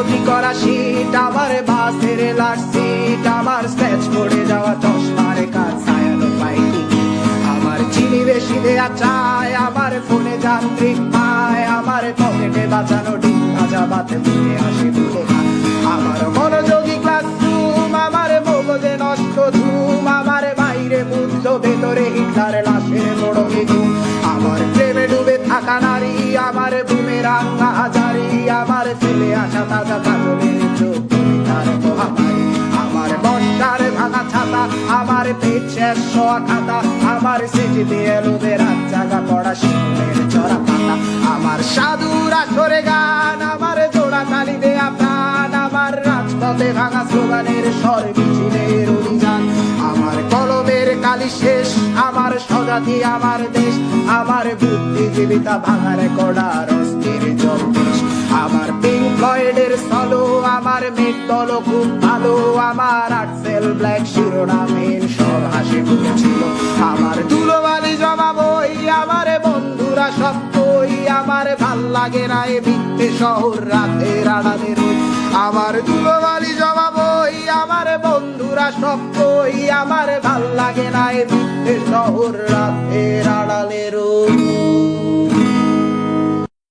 ক্ষতি করা শীত, আমার বাসের লাস্ট সিট, আমার স্ক্র্যাচ পড়ে যাওয়া চশমার কাজ, ছায়ানো পাইনি আমার চিনি বেশি দেয়া চায়, আমার ফোনে যান্ত্রিক পায়, আমার পকেটে বাঁচানো ডিম ভাজা বাতে মুখে হাসি তুলে আমার মনোযোগী ক্লাসরুম, আমার মগজে নষ্ট ধুম, আমার বাইরে মুগ্ধ ভেতরে হিটলার লাশের মোড়কে ঘুম, আমার প্রেমে ডুবে থাকা নারী, আমার বুমেরাং হাজারি, আমার ফেলে আসা তাজা কাজলের চোখ তার মহামারী, আমার বর্ষার ভাঙা ছাতা, আমার পেট শেষ হওয়া খাতা, আমার স্মৃতিতে এলোদের রাত জাগা পড়া শিশুদের চড়া পাতা, আমার সাধুর আসরে গান, আমার জোড়া তালি দেয়া প্রাণ, আমার রাজপথে ভাঙা স্লোগানের স্বর মিছিলের অভিযান, আমার কলমের কালি শেষ, আমার স্বজাতি আমার দেশ, আমার বুদ্ধিজীবিতা ভাঙার কড়ার অস্থির জলদেশ, আমার পিঙ্ক ফ্লয়েডের সলো, আমার মেট দল খুব ভালো, আমার আর্টসেল ব্ল্যাক শিরোনামহীন সব হাসি ফুটেছিল, আমার ধুলোবালি জমা বই, আমার বন্ধুরা সব কই, আমার ভাল লাগে না এ মিথ্যে শহর রাতের আড়ালে রই, আমার ধুলোবালি জমা বই, আমার বন্ধুরা সব কই, আমার ভাল লাগে না এ মিথ্যে শহর রাতের আড়ালে রই।